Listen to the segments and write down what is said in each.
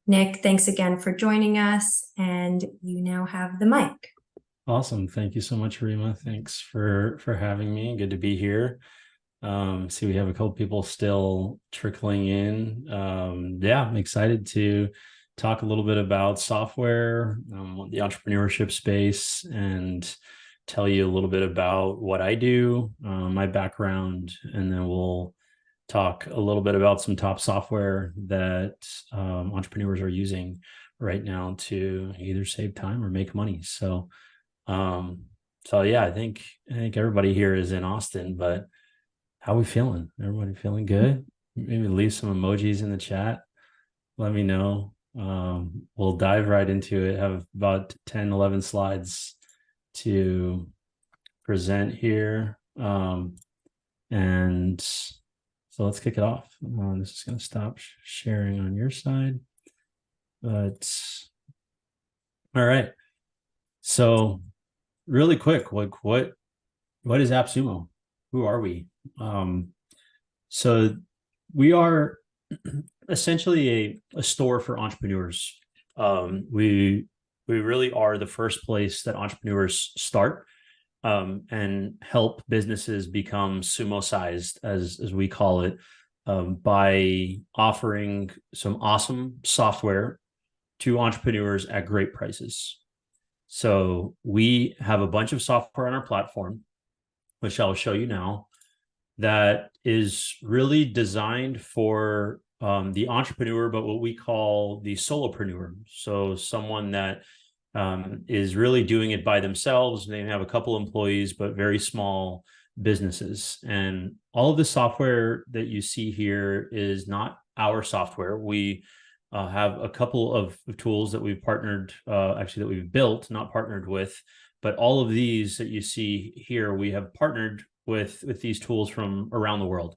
Nick, thanks again for joining us, and you now have the mic. Awesome. Thank you so much, Rima. Thanks for having me. Good to be here. See, we have a couple people still trickling in. Yeah, I'm excited to talk a little bit about software, the entrepreneurship space, and tell you a little bit about what I do, my background, and then we'll talk a little bit about some top software that entrepreneurs are using right now to either save time or make money. Um, so yeah, I think everybody here is in Austin, but how are we feeling? Everybody feeling good? Maybe leave some emojis in the chat. Let me know. We'll dive right into it. Have about 10, 11 slides to present here. And so let's kick it off. This is going to stop sharing on your side. But all right. So really quick, what is AppSumo? Who are we? So we are essentially a store for entrepreneurs. We really are the first place that entrepreneurs start and help businesses become sumo sized, as we call it, by offering some awesome software to entrepreneurs at great prices. So we have a bunch of software on our platform, which I'll show you now, that is really designed for the entrepreneur, but what we call the solopreneur. So someone that is really doing it by themselves. They have a couple employees, but very small businesses. And all of the software that you see here is not our software. We have a couple of tools that we've partnered, that we've built, not partnered with, but all of these that you see here, we have partnered with these tools from around the world.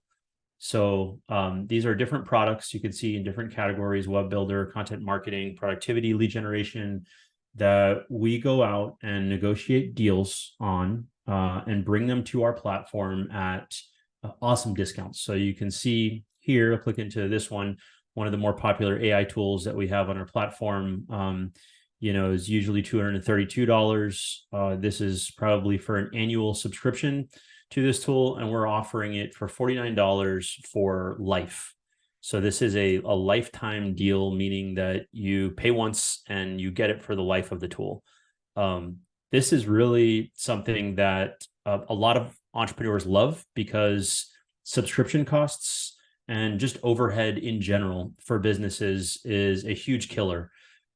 So these are different products you can see in different categories: web builder, content marketing, productivity, lead generation, that we go out and negotiate deals on and bring them to our platform at awesome discounts. So you can see here, I'll click into this one of the more popular AI tools that we have on our platform, is usually $232. This is probably for an annual subscription to this tool, and we're offering it for $49 for life. So this is a lifetime deal, meaning that you pay once and you get it for the life of the tool. This is really something that a lot of entrepreneurs love, because subscription costs and just overhead in general for businesses is a huge killer.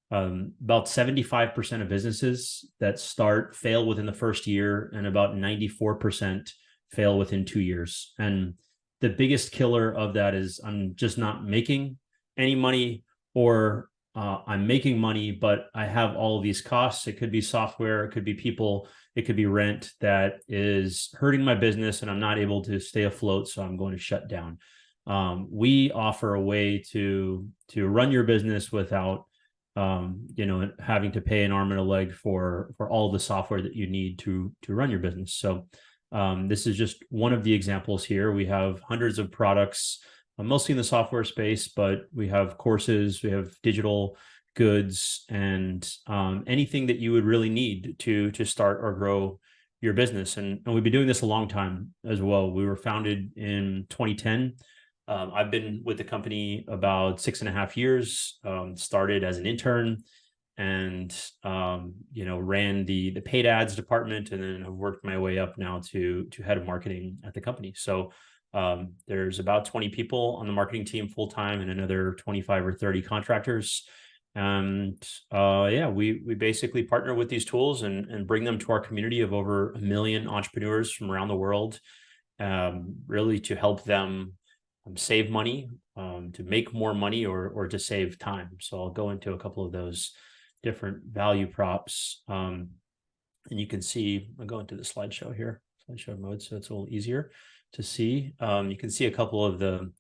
About 75% of businesses that start fail within the first year, and about 94% fail within 2 years. And the biggest killer of that is I'm just not making any money, or I'm making money, but I have all of these costs. It could be software, it could be people, it could be rent that is hurting my business, and I'm not able to stay afloat, so I'm going to shut down. We offer a way to run your business without having to pay an arm and a leg for all the software that you need to run your business. So this is just one of the examples here. We have hundreds of products, mostly in the software space, but we have courses, we have digital goods, and anything that you would really need to start or grow your business. And we've been doing this a long time as well. We were founded in 2010. I've been with the company about 6.5 years, started as an intern, and ran the paid ads department, and then have worked my way up now to head of marketing at the company. So there's about 20 people on the marketing team full time, and another 25 or 30 contractors. And we basically partner with these tools and bring them to our community of over 1 million entrepreneurs from around the world, really to help them save money, to make more money, or to save time. So I'll go into a couple of those different value props. And you can see, I'll go into the slideshow here, slideshow mode, so it's a little easier to see. You can see a couple of the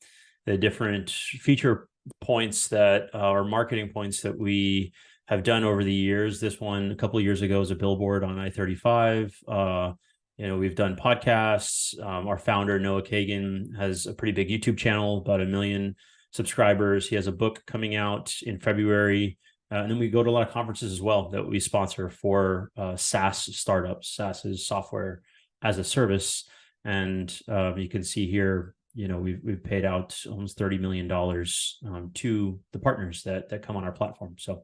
different feature points that are marketing points that we have done over the years. This one a couple of years ago was a billboard on I-35. We've done podcasts. Our founder, Noah Kagan, has a pretty big YouTube channel, about 1 million subscribers. He has a book coming out in February. And then we go to a lot of conferences as well that we sponsor for SaaS startups. SaaS is software as a service. And you can see here, we've paid out almost $30 million to the partners that come on our platform. So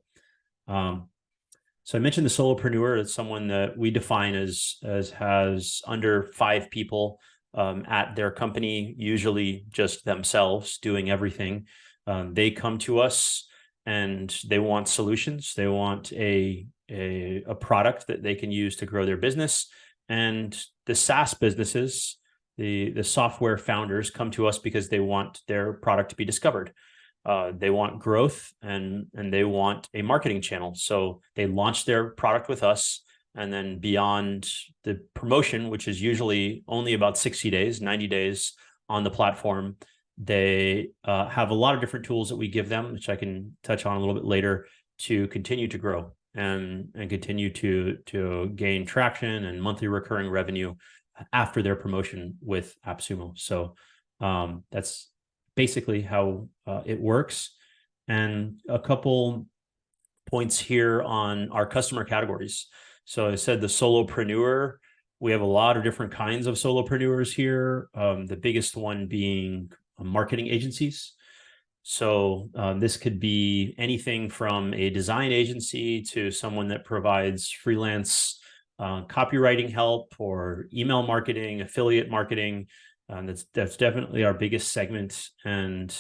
I mentioned the solopreneur. It's someone that we define as has under 5 people at their company, usually just themselves doing everything. They come to us and they want solutions. They want a product that they can use to grow their business. And the SaaS businesses, the software founders, come to us because they want their product to be discovered. They want growth and they want a marketing channel. So they launch their product with us. And then beyond the promotion, which is usually only about 60 days, 90 days on the platform, they have a lot of different tools that we give them, which I can touch on a little bit later, to continue to grow and continue to gain traction and monthly recurring revenue after their promotion with AppSumo. So that's basically how it works. And a couple points here on our customer categories. So I said the solopreneur, we have a lot of different kinds of solopreneurs here. The biggest one being marketing agencies. So this could be anything from a design agency to someone that provides freelance copywriting help or email marketing, affiliate marketing. That's definitely our biggest segment. And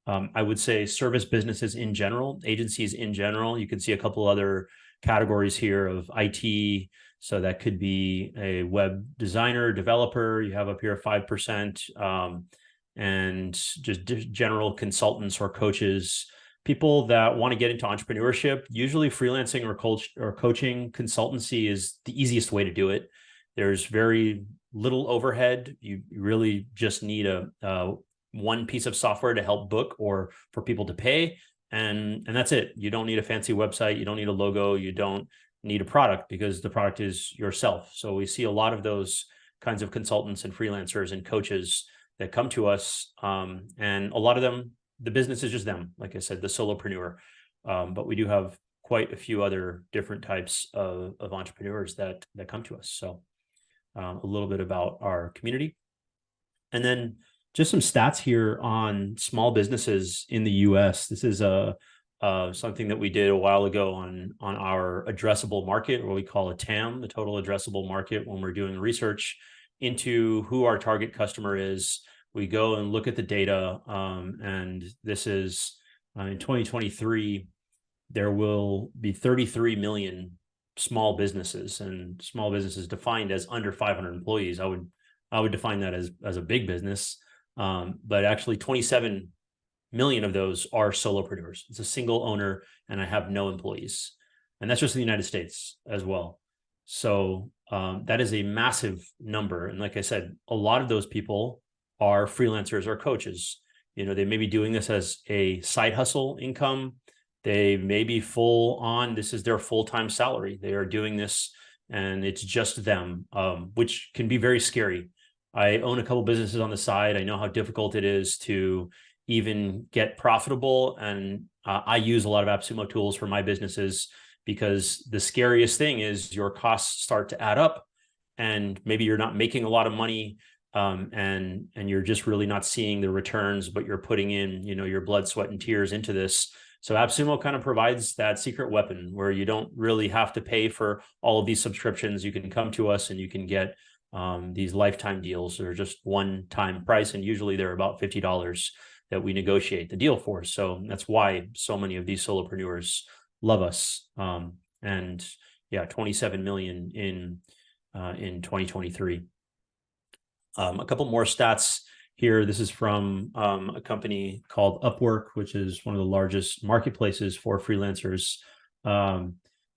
I would say service businesses in general, agencies in general. You can see a couple other categories here of IT. So that could be a web designer, developer. You have up here 5%, and just general consultants or coaches, people that want to get into entrepreneurship. Usually freelancing or coaching consultancy is the easiest way to do it. There's very little overhead. You really just need a one piece of software to help book or for people to pay. And that's it. You don't need a fancy website. You don't need a logo. You don't need a product because the product is yourself. So we see a lot of those kinds of consultants and freelancers and coaches that come to us. And a lot of them, the business is just them. Like I said, the solopreneur. But we do have quite a few other different types of entrepreneurs that come to us. So a little bit about our community. And then just some stats here on small businesses in the US. This is something that we did a while ago on our addressable market, what we call a TAM, the total addressable market, when we're doing research into who our target customer is. We go and look at the data, and this is in 2023, there will be 33 million small businesses, and small businesses defined as under 500 employees. I would define that as a big business, but actually 27 million of those are solopreneurs. It's a single owner, and I have no employees, and that's just in the United States as well. So that is a massive number, and like I said, a lot of those people are freelancers or coaches. They may be doing this as a side hustle income. They may be full on, this is their full-time salary. They are doing this and it's just them, which can be very scary. I own a couple businesses on the side. I know how difficult it is to even get profitable. And I use a lot of AppSumo tools for my businesses because the scariest thing is your costs start to add up and maybe you're not making a lot of money. And you're just really not seeing the returns, but you're putting in, your blood, sweat, and tears into this. So AppSumo kind of provides that secret weapon where you don't really have to pay for all of these subscriptions. You can come to us and you can get these lifetime deals. They're just one-time price, and usually they're about $50 that we negotiate the deal for. So that's why so many of these solopreneurs love us. And yeah, 27 million in 2023. A couple more stats here. This is from a company called Upwork, which is one of the largest marketplaces for freelancers.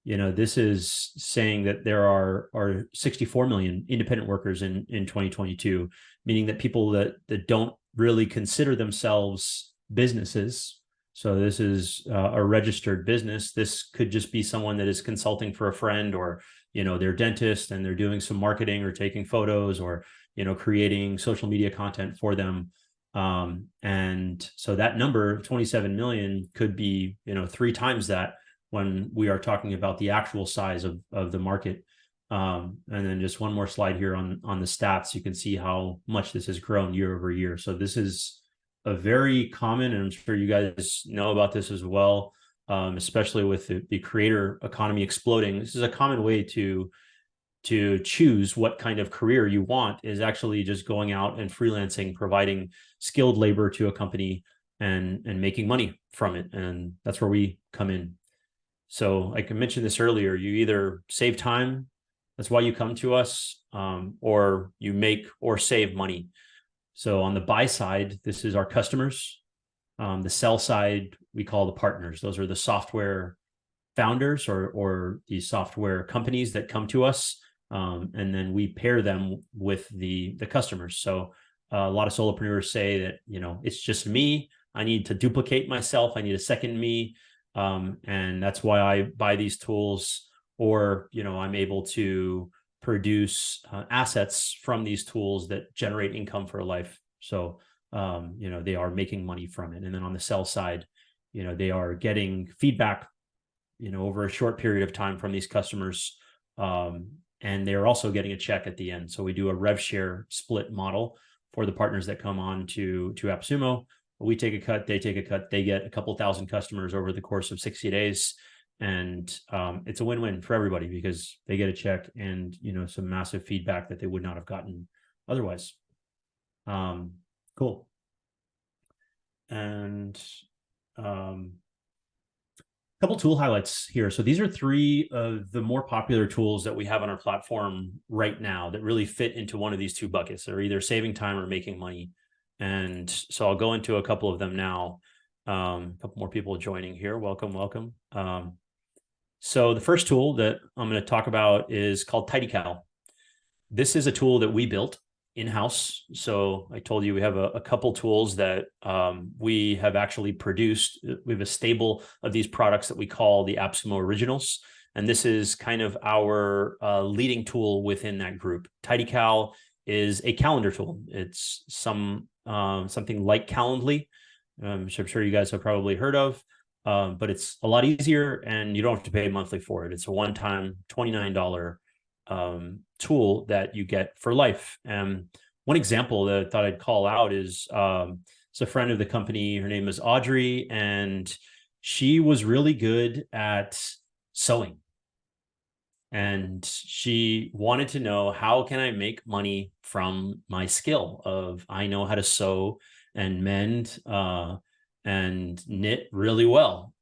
This is saying that there are 64 million independent workers in 2022, meaning that people that don't really consider themselves businesses. So this is a registered business. This could just be someone that is consulting for a friend, or they're dentist and they're doing some marketing or taking photos or creating social media content for them. And so that number, 27 million, could be, 3 times that when we are talking about the actual size of the market. And then just one more slide here on the stats. You can see how much this has grown year over year. So this is a very common, and I'm sure you guys know about this as well, especially with the creator economy exploding. This is a common way to choose what kind of career you want, is actually just going out and freelancing, providing skilled labor to a company and making money from it. And that's where we come in. So I mentioned this earlier, you either save time, that's why you come to us, or you make or save money. So on the buy side, this is our customers. The sell side, we call the partners. Those are the software founders or the software companies that come to us. And then we pair them with the customers. So a lot of solopreneurs say that, it's just me. I need to duplicate myself. I need a second me. And that's why I buy these tools, or, I'm able to produce assets from these tools that generate income for life. So, they are making money from it. And then on the sell side, they are getting feedback, over a short period of time from these customers. And they're also getting a check at the end. So we do a rev share split model for the partners that come on to AppSumo. We take a cut, they take a cut, they get a couple thousand customers over the course of 60 days. And it's a win-win for everybody, because they get a check and, some massive feedback that they would not have gotten otherwise. Cool. And couple tool highlights here. So these are 3 of the more popular tools that we have on our platform right now that really fit into one of these 2 buckets. They're either saving time or making money. And so I'll go into a couple of them now. A couple more people joining here. Welcome, welcome. So the first tool that I'm going to talk about is called TidyCal. This is a tool that we built in-house. So I told you we have a couple tools that we have actually produced. We have a stable of these products that we call the AppSumo Originals. And this is kind of our leading tool within that group. TidyCal is a calendar tool. It's something like Calendly, which I'm sure you guys have probably heard of. But it's a lot easier, and you don't have to pay monthly for it. It's a one-time $29 tool that you get for life. And one example that I thought I'd call out is it's a friend of the company. Her name is Audrey, and she was really good at sewing. And she wanted to know, how can I make money from my skill of, I know how to sew and mend and knit really well.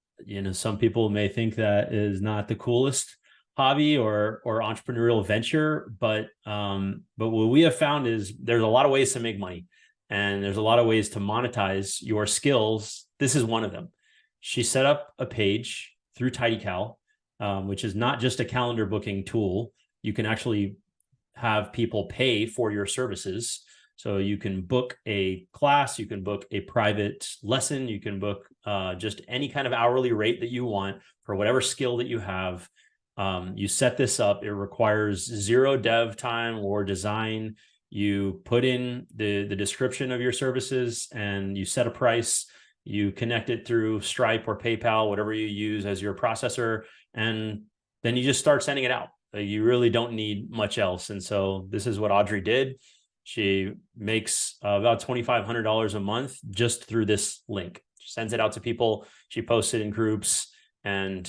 Some people may think that is not the coolest hobby or entrepreneurial venture, but what we have found is there's a lot of ways to make money, and there's a lot of ways to monetize your skills. This is one of them. She set up a page through TidyCal, which is not just a calendar booking tool. You can actually have people pay for your services. So you can book a class, you can book a private lesson, you can book just any kind of hourly rate that you want for whatever skill that you have. You set this up. It requires 0 dev time or design. You put in the description of your services and you set a price. You connect it through Stripe or PayPal, whatever you use as your processor, and then you just start sending it out. You really don't need much else. And so this is what Audrey did. She makes about $2,500 a month just through this link. She sends it out to people. She posts it in groups, and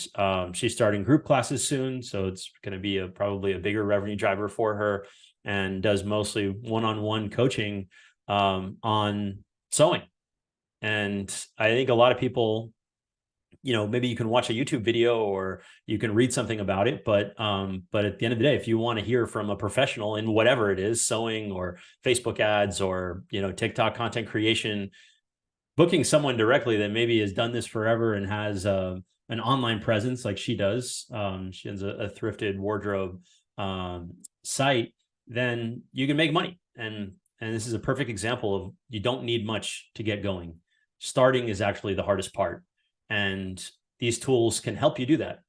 she's starting group classes soon. So it's going to be probably a bigger revenue driver for her, and does mostly one-on-one coaching on sewing. And I think a lot of people, maybe you can watch a YouTube video or you can read something about it, but at the end of the day, if you want to hear from a professional in whatever it is, sewing or Facebook ads or, TikTok content creation, booking someone directly that maybe has done this forever and has an online presence like she does, she has a thrifted wardrobe site, then you can make money. And this is a perfect example of, you don't need much to get going. Starting is actually the hardest part. And these tools can help you do that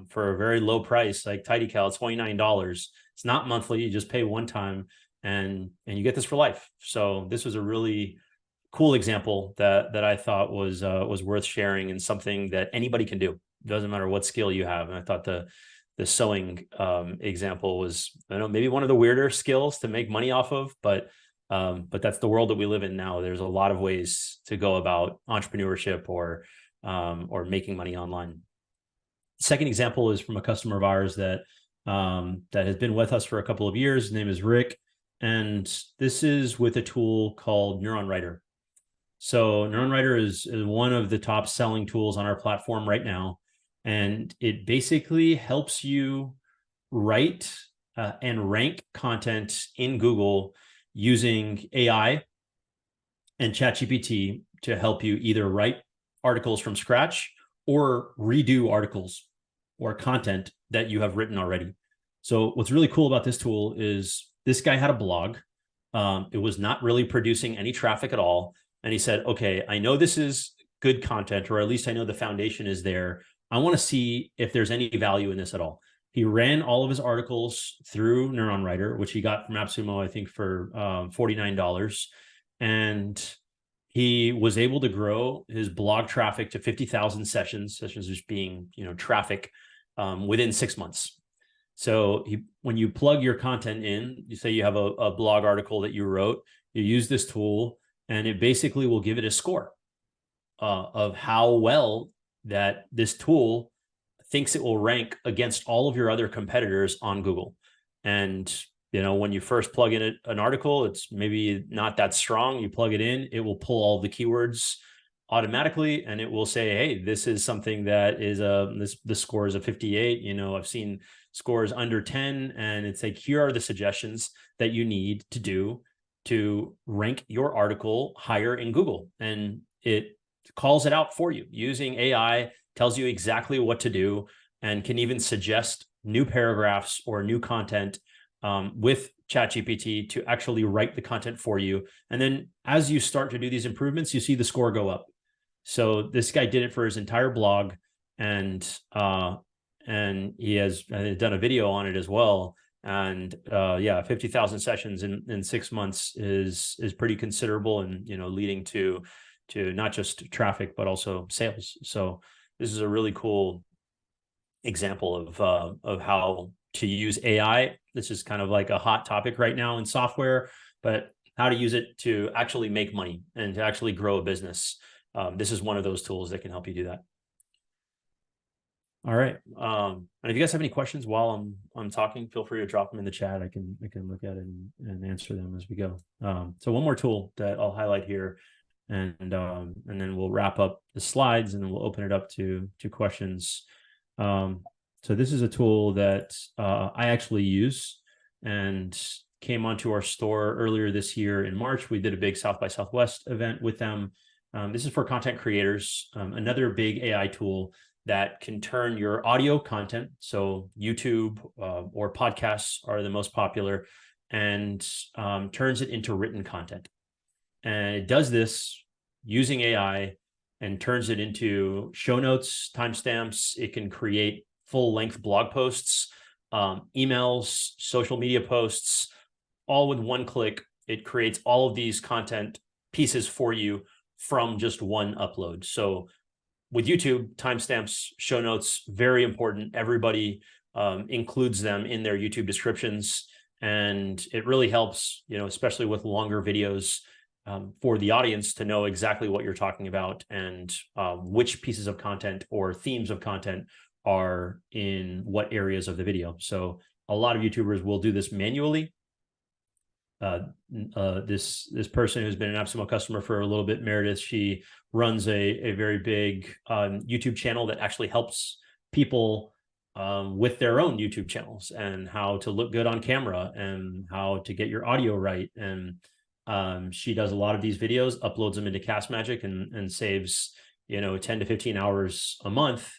for a very low price, like TidyCal, $29. It's not monthly. You just pay one time and you get this for life. So this was a really cool example that I thought was worth sharing, and something that anybody can do. Doesn't matter what skill you have. And I thought the sewing example was, I don't know, maybe one of the weirder skills to make money off of, but that's the world that we live in now. There's a lot of ways to go about entrepreneurship or making money online. Second example is from a customer of ours that has been with us for a couple of years. His name is Rick, and this is with a tool called Neuron Writer. So Neuron Writer is one of the top selling tools on our platform right now, and it basically helps you write and rank content in Google using AI and ChatGPT to help you either write articles from scratch or redo articles or content that you have written already. So what's really cool about this tool is this guy had a blog. It was not really producing any traffic at all. And he said, okay, I know this is good content, or at least I know the foundation is there. I want to see if there's any value in this at all. He ran all of his articles through Neuron Writer, which he got from AppSumo, I think, for $49. And he was able to grow his blog traffic to 50,000 sessions just being, traffic within 6 months. So when you plug your content in, you say you have a blog article that you wrote, you use this tool, and it basically will give it a score of how well that this tool thinks it will rank against all of your other competitors on Google. And when you first plug in an article, it's maybe not that strong. You plug it in, it will pull all the keywords automatically, and it will say, hey, this is something that is the score is a 58. I've seen scores under 10, and it's like, here are the suggestions that you need to do to rank your article higher in Google. And it calls it out for you using AI, tells you exactly what to do, and can even suggest new paragraphs or new content with ChatGPT to actually write the content for you. And then as you start to do these improvements, you see the score go up. So this guy did it for his entire blog, and he has done a video on it as well. And 50,000 sessions in 6 months is pretty considerable, and leading to not just traffic but also sales. So this is a really cool example of how to use AI. This is kind of like a hot topic right now in software, but how to use it to actually make money and to actually grow a business. This is one of those tools that can help you do that. All right. And if you guys have any questions while I'm talking, feel free to drop them in the chat. I can look at it and answer them as we go. So one more tool that I'll highlight here, and then we'll wrap up the slides, and then we'll open it up to questions. So this is a tool that I actually use and came onto our store earlier this year in March. We did a big South by Southwest event with them. This is for content creators, another big AI tool that can turn your audio content, so YouTube or podcasts are the most popular, and turns it into written content. And it does this using AI and turns it into show notes, timestamps. It can create full-length blog posts, emails, social media posts, all with one click. It creates all of these content pieces for you from just one upload. So with YouTube, timestamps, show notes, very important. Everybody includes them in their YouTube descriptions, and it really helps, especially with longer videos, for the audience to know exactly what you're talking about and which pieces of content or themes of content are in what areas of the video. So a lot of YouTubers will do this manually. This person who's been an AppSumo customer for a little bit, Meredith, she runs a very big YouTube channel that actually helps people with their own YouTube channels and how to look good on camera and how to get your audio right. And she does a lot of these videos, uploads them into Cast Magic, and saves 10 to 15 hours a month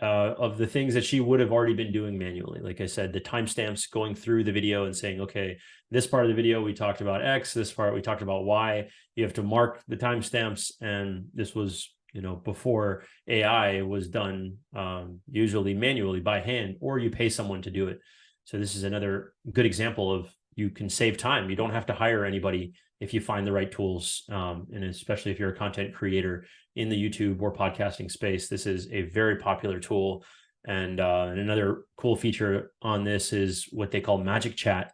of the things that she would have already been doing manually. Like I said, the timestamps, going through the video and saying, okay, this part of the video we talked about X, this part we talked about Y. You have to mark the timestamps, and this was before AI was done, usually manually by hand, or you pay someone to do it. So this is another good example of you can save time. You don't have to hire anybody if you find the right tools. And especially if you're a content creator in the YouTube or podcasting space, this is a very popular tool. And another cool feature on this is what they call Magic Chat.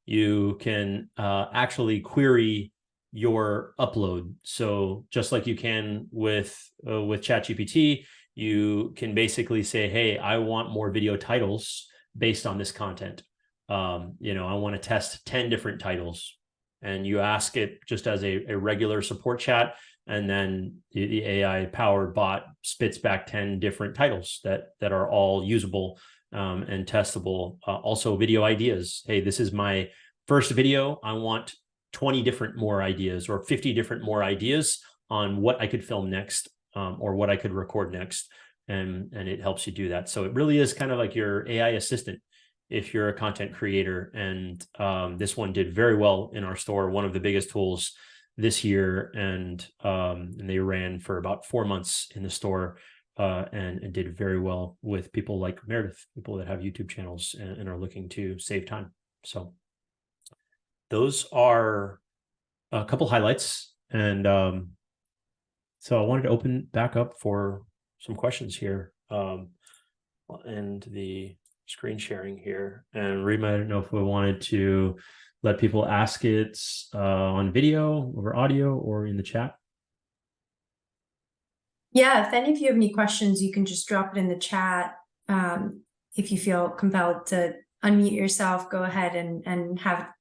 You can actually query your upload. So just like you can with ChatGPT, you can basically say, hey, I want more video titles based on this content. I want to test 10 different titles. And you ask it just as a regular support chat, and then the AI powered bot spits back 10 different titles that are all usable and testable. Also video ideas. Hey, this is my first video. I want 20 different more ideas or 50 different more ideas on what I could film next or what I could record next. And it helps you do that. So it really is kind of like your AI assistant if you're a content creator. And this one did very well in our store, one of the biggest tools this year. And they ran for about 4 months in the store and did very well with people like Meredith, people that have YouTube channels and are looking to save time. So those are a couple highlights. And so I wanted to open back up for some questions here. And the screen sharing here. And Rima, I don't know if we wanted to let people ask it on video, over audio, or in the chat. Yeah, if any of you have any questions, you can just drop it in the chat. If you feel compelled to unmute yourself, go ahead and have a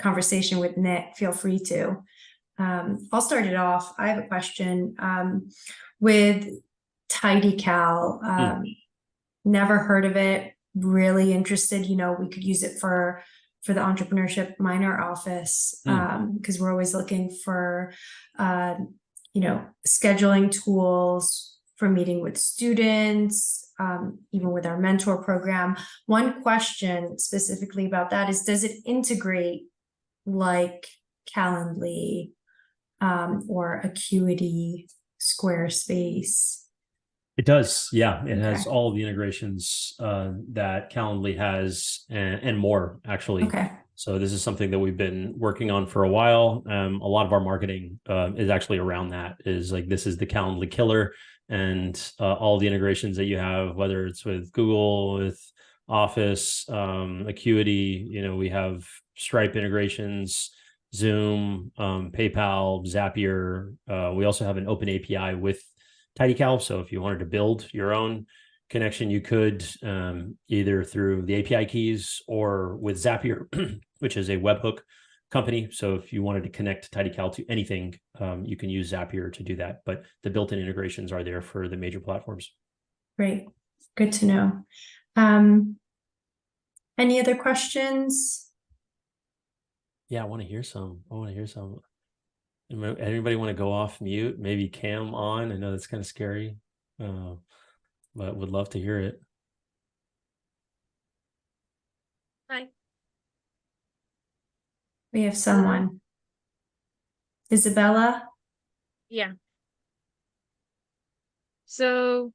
conversation with Nick. Feel free to. I'll start it off. I have a question with TidyCal. Never heard of it. Really interested. We could use it for the entrepreneurship minor office because we're always looking for scheduling tools for meeting with students, even with our mentor program. One question specifically about that is, does it integrate like Calendly or Acuity, Squarespace? It does. Yeah. It has all the integrations that Calendly has and more, actually. Okay. So this is something that we've been working on for a while. A lot of our marketing is actually around that, is like, this is the Calendly killer, and all the integrations that you have, whether it's with Google, with Office, Acuity, we have Stripe integrations, Zoom, PayPal, Zapier. We also have an open API with TidyCal. So if you wanted to build your own connection, you could either through the API keys or with Zapier, which is a webhook company. So if you wanted to connect TidyCal to anything, you can use Zapier to do that. But the built-in integrations are there for the major platforms. Great. Good to know. Any other questions? Yeah, I want to hear some. Anybody want to go off mute? Maybe cam on? I know that's kind of scary, but would love to hear it. Hi. We have someone. Isabella? Yeah. So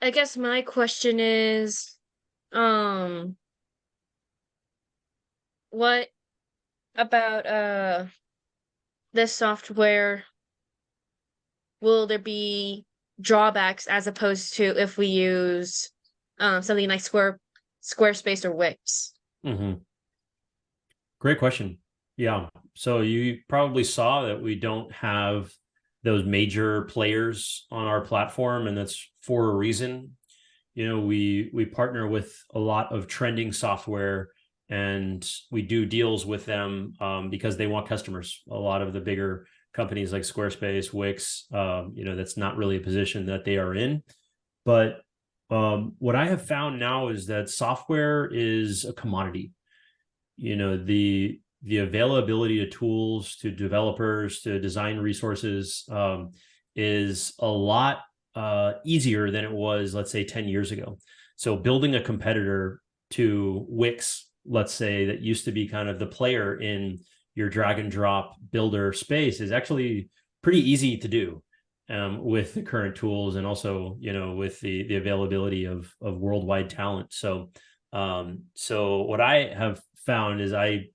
I guess my question is, what about this software, will there be drawbacks as opposed to if we use something like Squarespace or Wix? Great question. Yeah. So you probably saw that we don't have those major players on our platform, and that's for a reason. We partner with a lot of trending software, and we do deals with them because they want customers. A lot of the bigger companies like Squarespace, Wix, that's not really a position that they are in. But what I have found now is that software is a commodity. The availability of tools to developers, to design resources is a lot easier than it was, let's say, 10 years ago. So building a competitor to Wix, let's say, that used to be kind of the player in your drag and drop builder space, is actually pretty easy to do with the current tools, and also, with the availability of worldwide talent. So So what I have found is I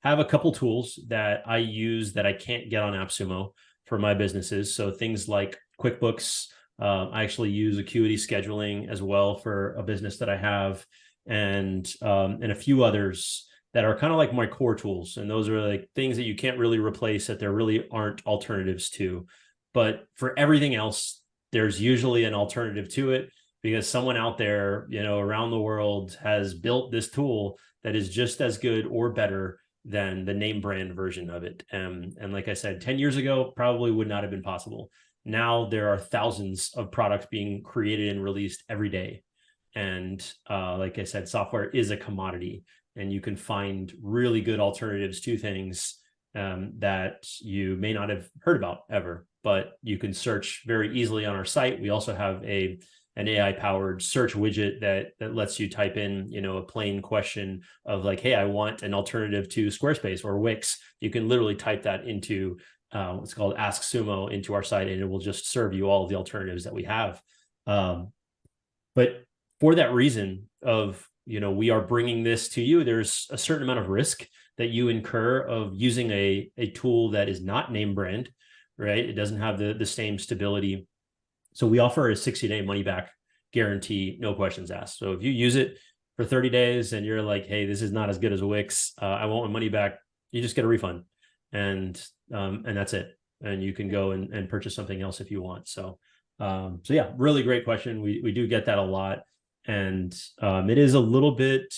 have a couple tools that I use that I can't get on AppSumo for my businesses. So things like QuickBooks. I actually use Acuity scheduling as well for a business that I have, and a few others that are kind of like my core tools. And those are like things that you can't really replace, that there really aren't alternatives to. But for everything else, there's usually an alternative to it, because someone out there, around the world has built this tool that is just as good or better than the name brand version of it. And like I said, 10 years ago, probably would not have been possible. Now there are thousands of products being created and released every day. And like I said, software is a commodity, and you can find really good alternatives to things that you may not have heard about ever, but you can search very easily on our site. We also have an AI powered search widget that lets you type in, a plain question of like, hey, I want an alternative to Squarespace or Wix. You can literally type that into what's called Ask Sumo into our site, and it will just serve you all of the alternatives that we have. But for that reason of, we are bringing this to you, there's a certain amount of risk that you incur of using a tool that is not name brand, right? It doesn't have the same stability. So we offer a 60-day money back guarantee, no questions asked. So if you use it for 30 days and you're like, hey, this is not as good as Wix, I want my money back, you just get a refund, and that's it. And you can go and purchase something else if you want. So yeah, really great question. We do get that a lot. And it is a little bit,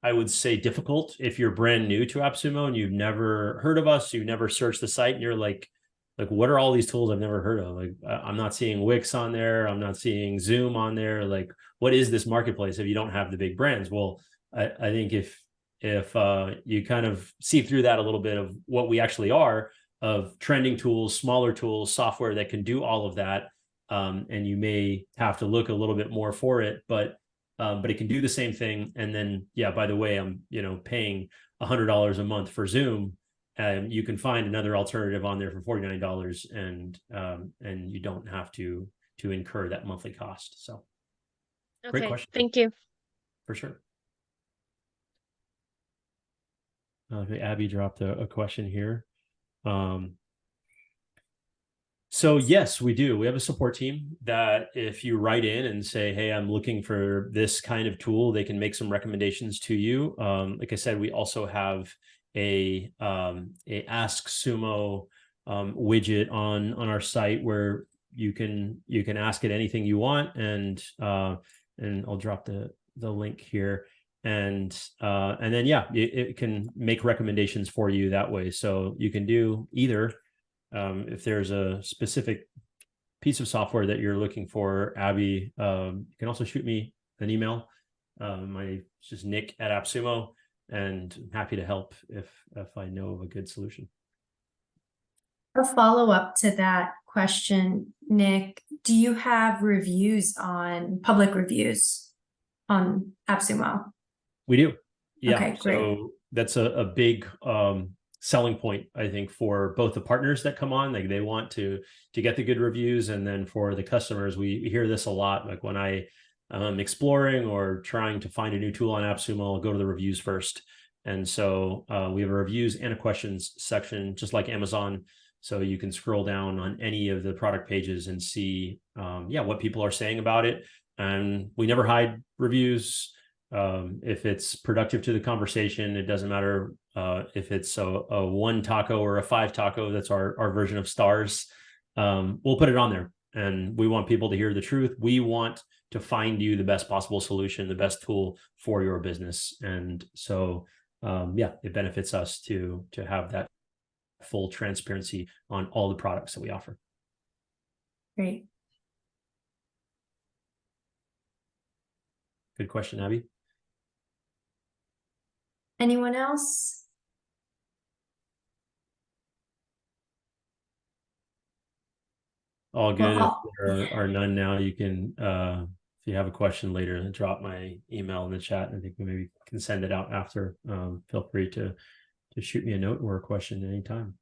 I would say, difficult if you're brand new to AppSumo and you've never heard of us, you've never searched the site, and you're like, what are all these tools I've never heard of? Like, I'm not seeing Wix on there. I'm not seeing Zoom on there. Like, what is this marketplace if you don't have the big brands? Well, I think if you kind of see through that a little bit of what we actually are, of trending tools, smaller tools, software that can do all of that, and you may have to look a little bit more for it, but it can do the same thing. And then, yeah, by the way, I'm paying $100 a month for Zoom. You can find another alternative on there for $49, and you don't have to incur that monthly cost. So, great Okay, question. thank you. For sure. Abby dropped a question here. So yes, we do. We have a support team that if you write in and say, hey, I'm looking for this kind of tool, they can make some recommendations to you. Like I said, we also have a Ask Sumo widget on our site where you can ask it anything you want, and I'll drop the link here, and then yeah, it can make recommendations for you that way. So you can do either. If there's a specific piece of software that you're looking for, Abby, you can also shoot me an email. My just Nick@AppSumo, and I'm happy to help if I know of a good solution. A follow-up to that question, Nick, do you have public reviews on AppSumo? We do. Yeah. Okay, great. So that's a big selling point, I think, for both the partners that come on, like they want to get the good reviews, and then for the customers, we hear this a lot. Like when I exploring or trying to find a new tool on AppSumo, I'll go to the reviews first. And so we have a reviews and a questions section, just like Amazon. So you can scroll down on any of the product pages and see, what people are saying about it. And we never hide reviews. If it's productive to the conversation, it doesn't matter if it's a 1 taco or a 5 taco. That's our version of stars. We'll put it on there, and we want people to hear the truth. We want to find you the best possible solution, the best tool for your business. And so, it benefits us to have that full transparency on all the products that we offer. Great. Good question, Abby. Anyone else? All good. Well, If there are none now, you can, if you have a question later, drop my email in the chat. I think we maybe can send it out after. Feel free to shoot me a note or a question anytime.